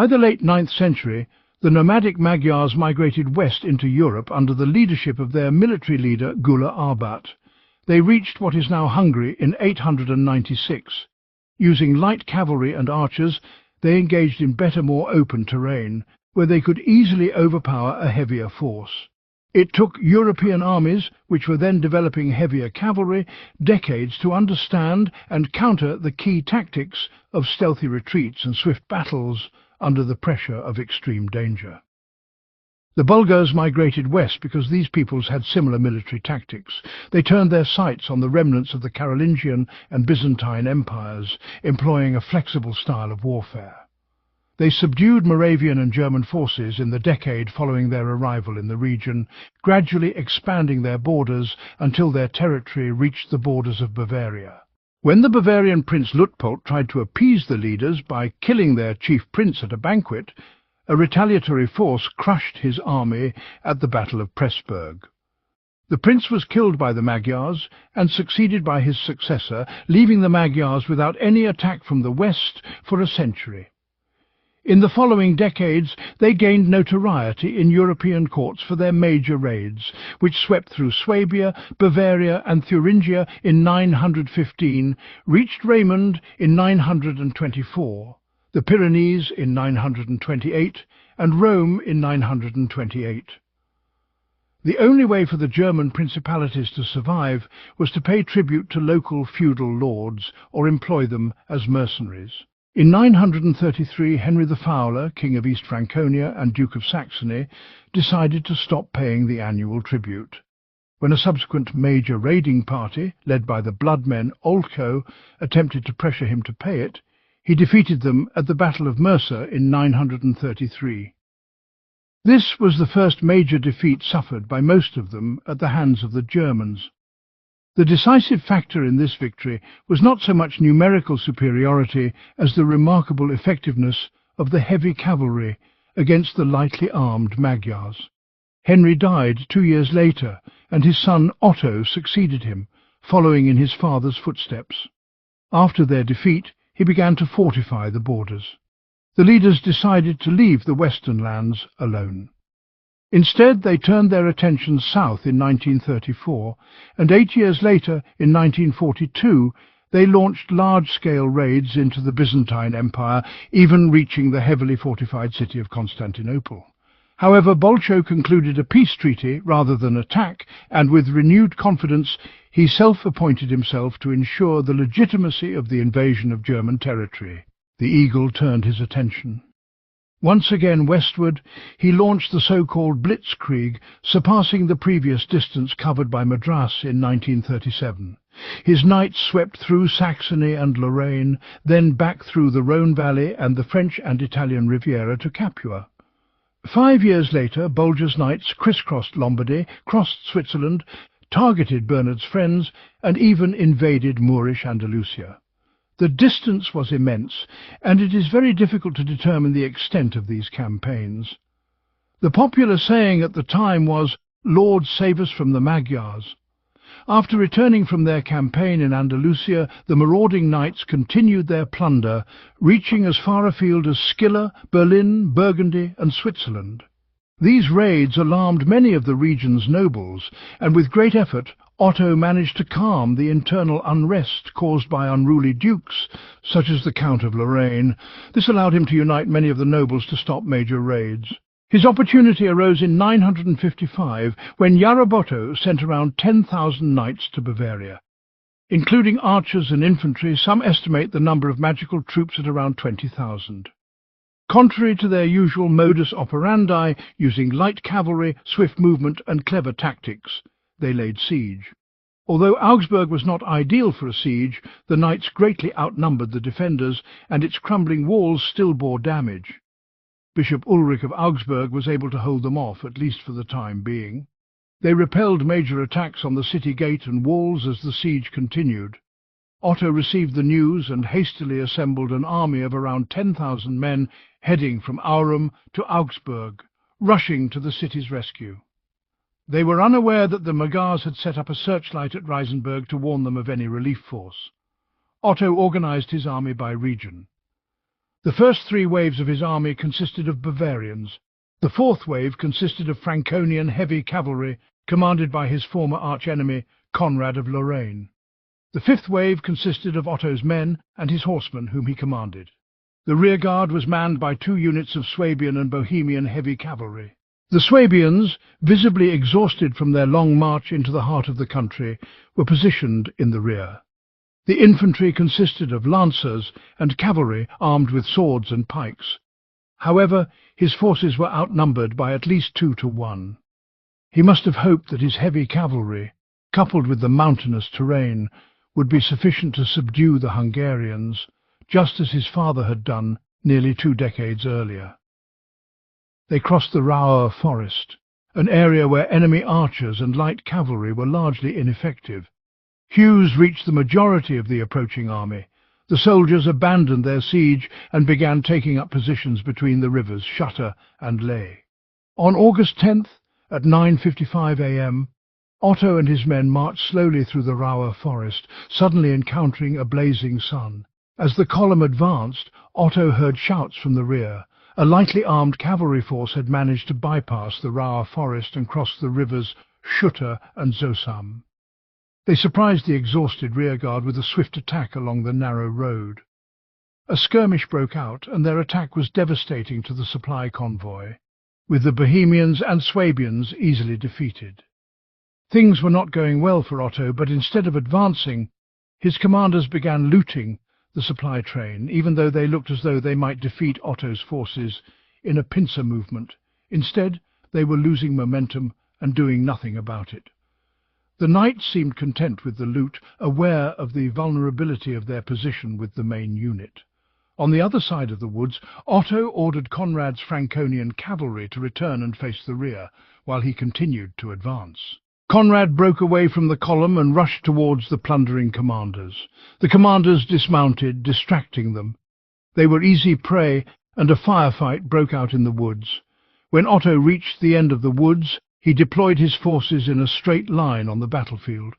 By the late 9th century, the nomadic Magyars migrated west into Europe under the leadership of their military leader Gula Arbat. They reached what is now Hungary in 896. Using light cavalry and archers, they engaged in better, more open terrain, where they could easily overpower a heavier force. It took European armies, which were then developing heavier cavalry, decades to understand and counter the key tactics of stealthy retreats and swift battles under the pressure of extreme danger. The Bulgars migrated west because these peoples had similar military tactics. They turned their sights on the remnants of the Carolingian and Byzantine empires, employing a flexible style of warfare. They subdued Moravian and German forces in the decade following their arrival in the region, gradually expanding their borders until their territory reached the borders of Bavaria. When the Bavarian Prince Luitpold tried to appease the leaders by killing their chief prince at a banquet, a retaliatory force crushed his army at the Battle of Pressburg. The prince was killed by the Magyars and succeeded by his successor, leaving the Magyars without any attack from the west for a century. In the following decades, they gained notoriety in European courts for their major raids, which swept through Swabia, Bavaria and Thuringia in 915, reached Raymond in 924, the Pyrenees in 928, and Rome in 928. The only way for the German principalities to survive was to pay tribute to local feudal lords or employ them as mercenaries. In 933, Henry the Fowler, King of East Franconia and Duke of Saxony, decided to stop paying the annual tribute. When a subsequent major raiding party, led by the bloodmen Olco, attempted to pressure him to pay it, he defeated them at the Battle of Mercer in 933. This was the first major defeat suffered by most of them at the hands of the Germans. The decisive factor in this victory was not so much numerical superiority as the remarkable effectiveness of the heavy cavalry against the lightly armed Magyars. Henry died 2 years later, and his son Otto succeeded him, following in his father's footsteps. After their defeat, he began to fortify the borders. The leaders decided to leave the western lands alone. Instead, they turned their attention south in 1934, and 8 years later, in 1942, they launched large-scale raids into the Byzantine Empire, even reaching the heavily fortified city of Constantinople. However, Bolcho concluded a peace treaty rather than attack, and with renewed confidence, he self-appointed himself to ensure the legitimacy of the invasion of German territory. The eagle turned his attention. Once again westward, he launched the so-called Blitzkrieg, surpassing the previous distance covered by Madras in 1937. His knights swept through Saxony and Lorraine, then back through the Rhone Valley and the French and Italian Riviera to Capua. 5 years later, Bolger's knights crisscrossed Lombardy, crossed Switzerland, targeted Bernard's friends, and even invaded Moorish Andalusia. The distance was immense, and it is very difficult to determine the extent of these campaigns. The popular saying at the time was, "Lord, save us from the Magyars." After returning from their campaign in Andalusia, the marauding knights continued their plunder, reaching as far afield as Scylla, Berlin, Burgundy, and Switzerland. These raids alarmed many of the region's nobles, and with great effort, Otto managed to calm the internal unrest caused by unruly dukes, such as the Count of Lorraine. This allowed him to unite many of the nobles to stop major raids. His opportunity arose in 955, when Jarabotto sent around 10,000 knights to Bavaria. Including archers and infantry, some estimate the number of magical troops at around 20,000. Contrary to their usual modus operandi, using light cavalry, swift movement, and clever tactics, they laid siege. Although Augsburg was not ideal for a siege, the knights greatly outnumbered the defenders, and its crumbling walls still bore damage. Bishop Ulrich of Augsburg was able to hold them off, at least for the time being. They repelled major attacks on the city gate and walls as the siege continued. Otto received the news and hastily assembled an army of around 10,000 men heading from Aurum to Augsburg, rushing to the city's rescue. They were unaware that the Magyars had set up a searchlight at Reisenberg to warn them of any relief force. Otto organized his army by region. The first three waves of his army consisted of Bavarians. The fourth wave consisted of Franconian heavy cavalry, commanded by his former archenemy, Conrad of Lorraine. The fifth wave consisted of Otto's men and his horsemen, whom he commanded. The rearguard was manned by 2 units of Swabian and Bohemian heavy cavalry. The Swabians, visibly exhausted from their long march into the heart of the country, were positioned in the rear. The infantry consisted of lancers and cavalry armed with swords and pikes. However, his forces were outnumbered by at least 2 to 1. He must have hoped that his heavy cavalry, coupled with the mountainous terrain, would be sufficient to subdue the Hungarians, just as his father had done nearly 2 decades earlier. They crossed the Rauer forest, an area where enemy archers and light cavalry were largely ineffective. Hughes reached the majority of the approaching army. The soldiers abandoned their siege and began taking up positions between the rivers Schutter and Leh. On August 10th, at 9:55 a.m., Otto and his men marched slowly through the Rauer forest, suddenly encountering a blazing sun. As the column advanced, Otto heard shouts from the rear. A lightly armed cavalry force had managed to bypass the Rauer forest and cross the rivers Schutter and Zosam. They surprised the exhausted rearguard with a swift attack along the narrow road. A skirmish broke out, and their attack was devastating to the supply convoy, with the Bohemians and Swabians easily defeated. Things were not going well for Otto, but instead of advancing, his commanders began looting the supply train, even though they looked as though they might defeat Otto's forces in a pincer movement. Instead, they were losing momentum and doing nothing about it. The knights seemed content with the loot, aware of the vulnerability of their position with the main unit. On the other side of the woods, Otto ordered Conrad's Franconian cavalry to return and face the rear, while he continued to advance. Conrad broke away from the column and rushed towards the plundering commanders. The commanders dismounted, distracting them. They were easy prey, and a firefight broke out in the woods. When Otto reached the end of the woods, he deployed his forces in a straight line on the battlefield.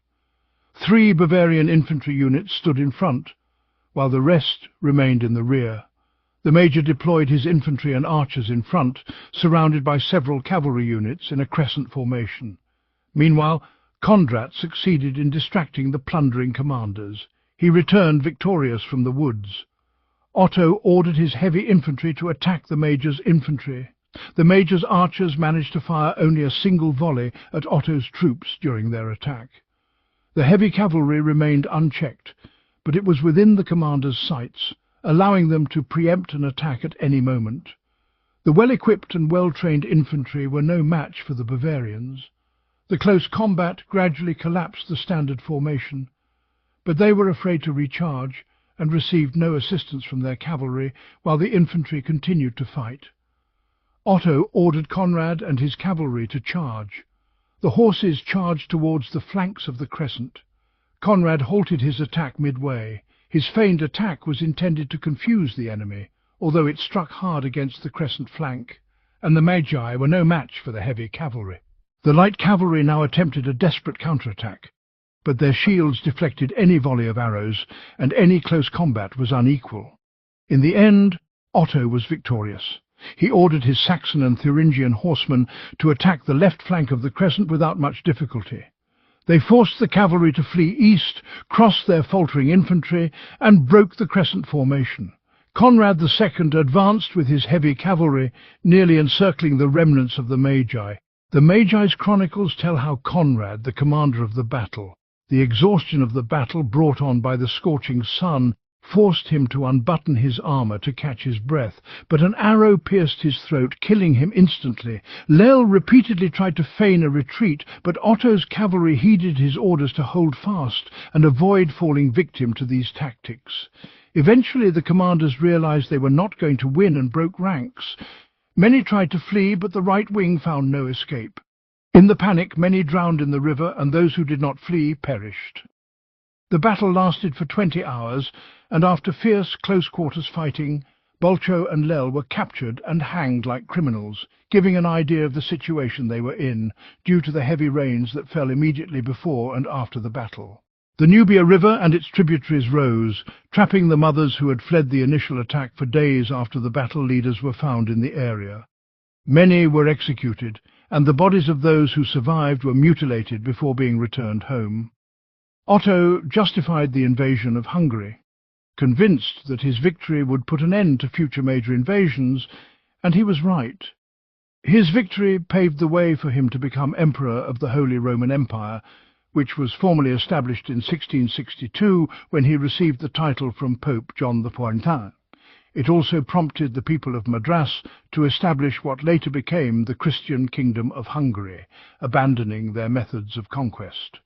3 Bavarian infantry units stood in front, while the rest remained in the rear. The major deployed his infantry and archers in front, surrounded by several cavalry units in a crescent formation. Meanwhile, Conrad succeeded in distracting the plundering commanders. He returned victorious from the woods. Otto ordered his heavy infantry to attack the major's infantry. The major's archers managed to fire only a single volley at Otto's troops during their attack. The heavy cavalry remained unchecked, but it was within the commander's sights, allowing them to preempt an attack at any moment. The well-equipped and well-trained infantry were no match for the Bavarians. The close combat gradually collapsed the standard formation, but they were afraid to recharge and received no assistance from their cavalry, while the infantry continued to fight. Otto ordered Conrad and his cavalry to charge. The horses charged towards the flanks of the crescent. Conrad halted his attack midway. His feigned attack was intended to confuse the enemy, although it struck hard against the crescent flank, and the Magi were no match for the heavy cavalry. The light cavalry now attempted a desperate counterattack, but their shields deflected any volley of arrows, and any close combat was unequal. In the end, Otto was victorious. He ordered his Saxon and Thuringian horsemen to attack the left flank of the crescent without much difficulty. They forced the cavalry to flee east, crossed their faltering infantry, and broke the crescent formation. Conrad II advanced with his heavy cavalry, nearly encircling the remnants of the Magi. The Magi's chronicles tell how Conrad, the commander of the battle, the exhaustion of the battle brought on by the scorching sun, forced him to unbutton his armor to catch his breath, but an arrow pierced his throat, killing him instantly. Lel repeatedly tried to feign a retreat, but Otto's cavalry heeded his orders to hold fast and avoid falling victim to these tactics. Eventually the commanders realized they were not going to win and broke ranks. Many tried to flee, but the right wing found no escape. In the panic, many drowned in the river, and those who did not flee perished. The battle lasted for 20 hours, and after fierce close-quarters fighting, Bolcho and Lel were captured and hanged like criminals, giving an idea of the situation they were in, due to the heavy rains that fell immediately before and after the battle. The Nubia River and its tributaries rose, trapping the mothers who had fled the initial attack for days after the battle leaders were found in the area. Many were executed, and the bodies of those who survived were mutilated before being returned home. Otto justified the invasion of Hungary, convinced that his victory would put an end to future major invasions, and he was right. His victory paved the way for him to become Emperor of the Holy Roman Empire, which was formally established in 1662 when he received the title from Pope John the Pointin. It also prompted the people of Madras to establish what later became the Christian Kingdom of Hungary, abandoning their methods of conquest.